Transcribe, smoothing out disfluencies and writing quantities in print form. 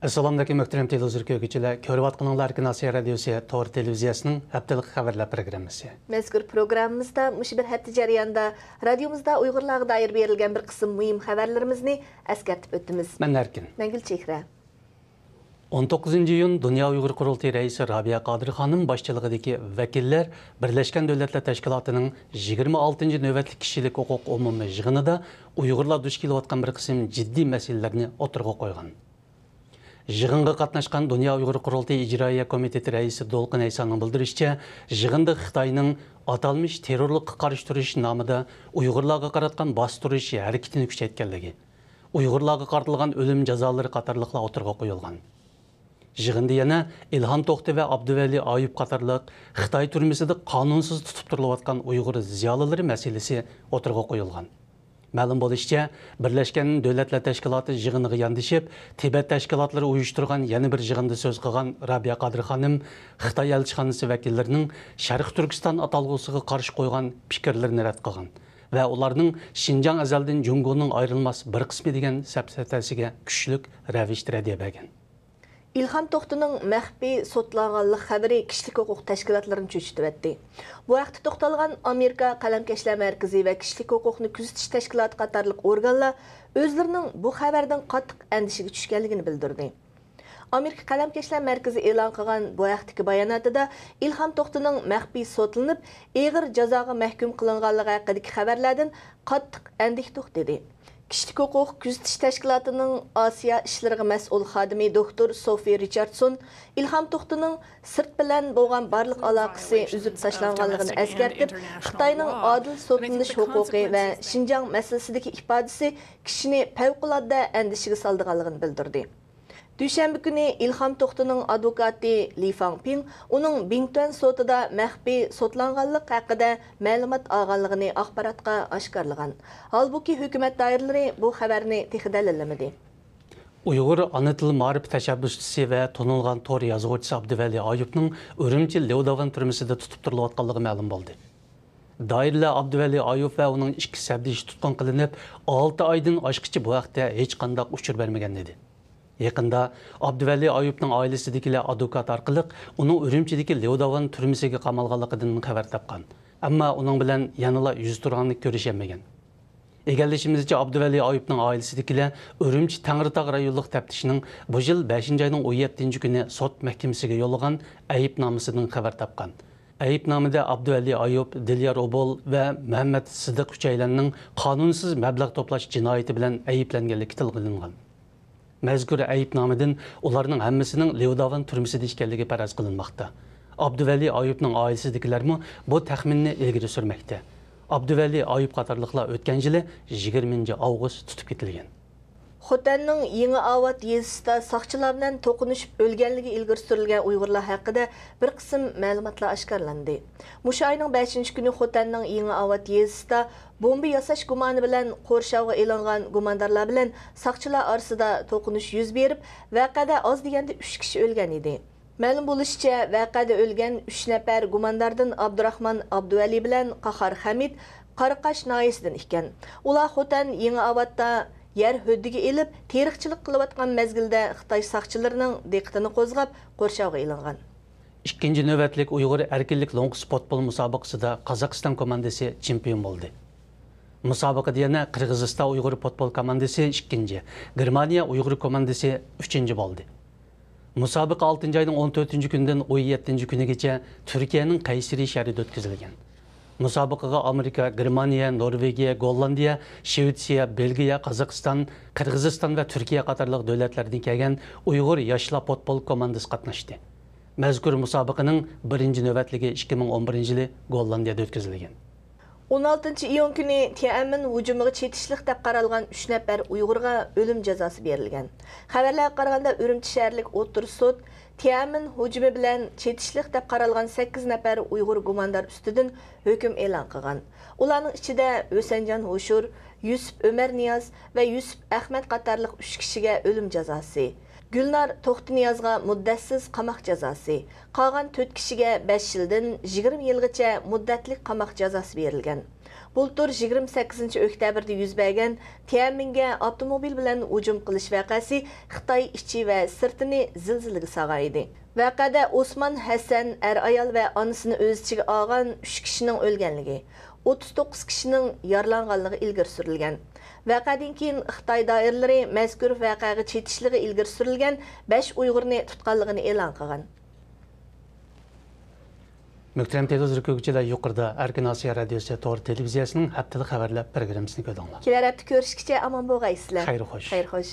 Assalamu alaykum muhtaram televizor ko'rguvchilar. Ko'rib atqaninglar Erkin Osiyo radiosi Tor televiziyasining haftalik xabarlar programmasi. Mazkur programmamizda mush bir hafta jarayonida radiomizda Uyg'urlarga doir berilgan bir qism muhim xabarlarimizni eskartib o'tamiz. Men Erkin. Men Gulchehra. 19 iyun Dünya Uyghur Qurultayı Reisi Rabia Qadir Xonim boshchiligidagi vakillar Birlashgan Davlatlar Tashkilotining 26 navbatlik kishilik huquq umumiy yig'inida Uyg'urlar duch kelayotgan bir qism jiddiy masalalarni o'tirg'a qo'ygan. Yig'inga qatnashgan Dünya Uyghur Qurultayı İcraiya Komiteti Reisi Dolqin Aysanning bildirishicha, yig'inda Xitoyning atalmış terrorlikqa qarshi turish nomida Uyg'urlarga qaratgan bostirish harakatini kuchaytganligi, Uyg'urlarga qaratilgan o'lim jazolari qatorliqlar o'tirg'a qo'yilgan. Yig'inda yana İlham To'xti va Abduvali Ayub qatorliq Xitoy turmasida qonunsiz tutib turilayotgan Uyg'ur ziyolilari masalasi o'tirg'a qo'yilgan. Ma'lum bo'lishicha, Birlashgan Davlatlar Tashkiloti yig'iniga yondashib, Tibet tashkilotlari uyushtirgan yana bir yig'inda so'z qilgan Rabia Qadir Xonim Xitoy elchixonasi vakillarining Sharq Turkiston atalg'usiga qarshi qo'ygan fikrlarini rad qilgan va ularning Xinjiang azaldan Jungoning ayrilmas bir qismi degan safsatasiga kuchlik ravishda raddiya bergan. İlham To'xtining maxfiy sotlanganlik xabari kishilik huquq tashkilotlarini cho'chitib o'tdi. Bu vaqtda to'xtalgan Amerika Qalamkashlar markazi va kishilik huquqni kuzatish tashkiloti qatorliq organlar o'zlarining bu xabardan qattiq andishaga tushganligini bildirdi. Amerika Qalamkashlar markazi e'lon qilgan bu vaqtdagi bayonotida İlham To'xtining maxfiy sotlanib, og'ir jazoga mahkum qilinganligi haqidagi xabarlardan qattiq andikdiq dedi. Kishilik huquq kuzatish tashkilotining Osiyo ishlariga mas'ul xodimi doktor Sophie Richardson İlham To'xtining sirt bilan bo'lgan barliq aloqasi uzib tashlanganligini eskartib, Xitoyning adil sotlanish huquqi va Xinjiang masalasidagi ifodasi kishini favqulodda andishaga soldiganligini bildirdi. Dushanba kuni İlham To'xtining advokati Li Fangping uning Bingtuan sotida maxfiy sotlanganlik haqida ma'lumot olganligini axborotga oshkorlagan. Halbuki hukumat doiralari bu xabarni dalillamadi. Uyg'ur ana til ma'rif tashabbuschisi va tonilgan tor yozuvchisi Abduvali Ayubning Urumchi Levdavan turmasida tutib turilayotganligi ma'lum bo'ldi. Doirlar Abduvali Ayub va uning ikki sabdishi tutqun qilinib, 6 oydan oshgacha bu vaqtda hech qanday uchur bermagan edi. Yaqında Abduvali Ayubning oilasidagilar advokat orqali uning Urumchidagi Levdavan turmasiga qamalganligidan xabar topgan. Ammo uning bilan yanala yuz turganlik ko'rishamagan. Egallashimizcha Abduvali Ayubning oilasidagilar Urumchi Tangritog' rayonlik taftishining bu yil 5-oyning 17-kuni sot mahkamasiga yo'llagan ayibnomasidan xabar topgan. Ayibnomada Abduvali Ayub, Dilyar Obol va Muhammad Sidiq uchaylarning qonunsiz mablag' to'plash jinoyati bilan ayiblanganligi tilg'ilingan. Mazkur ayibnomadan ularning hammasining Levdavan turmasida ekanligi faraz qilinmoqda. Abduvali Ayubning oilasidagilarmi bu taxminni ilgari surmoqda. Abduvali Ayub qatorliqlar o'tgan yili 20-avgust tutib ketilgan. Xotanning Yangi Avat yezisida soqchilar bilan to'qinishib o'lganligi ilgari surilgan Uyg'urlar haqida bir qism ma'lumotlar oshkorlandi. Mush oyning 5-kuni Xotanning Yangi Avat yezisida bomba yasash gumoni bilan qo'rshovga e'lingan gumondorlar bilan soqchilar orasida to'qinish yuz berib, voqeada oz deganda 3 kishi o'lgan edi. Ma'lum bo'lishicha, voqeada o'lgan 3 nafar gumondordan Abdurahmon Abduvali bilan Qahar Hamid Qaraqash noyasidan ekan. Ular Xotan Yangi Avatda yer huddiga elib, teriqchilik qilayotgan mezgilda Xitoy soqchilarining diqqatini qo'zg'ab, qo'rshovga e'lingan. Ikkinchi navbatlik Uyg'ur erkinlik long futbol musobaqasida Qozog'iston komandasi chempion bo'ldi. Musobaqada yana Qirg'iziston Uyg'ur futbol komandasi 2-chi, Germaniya Uyg'ur komandasi 3-chi bo'ldi. Musobaqa 6-oyning 14-kunidan 17-kunigacha Turkiyaning Qaysari shahrida o'tkazilgan. Musobaqaga Amerika, Germaniya, Norvegiya, Gollandiya, Shvetsiya, Belgiya, Qozog'iston, Qirg'iziston va Turkiya qatorliq davlatlardan kelgan Uyg'ur yoshlar futbol komandasi qatnashdi. Mazkur musobaqaning 1-navbatligi 2011-yili Gollandiyada o'tkazilgan. 16-iyun kuni Tiananmen hujumiga chetishlik deb qaralgan 3 nafar Uyg'urga o'lim jazosi berilgan. Xabarlarga qaraganda Urumchi shaharlik o'tir sud Tiananmen hujumi bilan chetishlik deb qaralgan 8 nafar Uyg'ur gumondor ustidan hukm e'lon qilgan. Ularning ichida O'sanjon Hoshur, Yusuf Ömer Niyaz va Yusuf Ahmad qatorliq 3 kishiga o'lim jazosi, Gülnar To'xtiniyozga muddatsiz qamoq jazosi, qolgan 4 kishiga 5 yildan 20 yilgacha muddatli qamoq jazosi berilgan. Bultur 28 oktyabirda yuz bergan Tianmenga avtomobil bilan hujum qilish vaqasi Xitoy ichi va sirtini zilzilaga solgan edi. Vaqada Osman Hasan ayol va onasini o'z ichiga olgan 3 kishining o'lganligi, 39 kishining yaralanganligi ilgari surilgan. Vaqadan keyin Xitoy doiralari mazkur vaqaga chetishligi ilgari surilgan 5 Uyg'urni tutganligini e'lon qilgan. Muhtaram televizor ko'ruvchilar, yuqorida Erkin Osiyo radiosi to'g'ri televiziyasining haftalik xabarlar programmasini ko'rdinglar. Kelar hafta ko'rishguncha omon bo'lgaysizlar. Xayr xo'sh. Xayr xo'sh.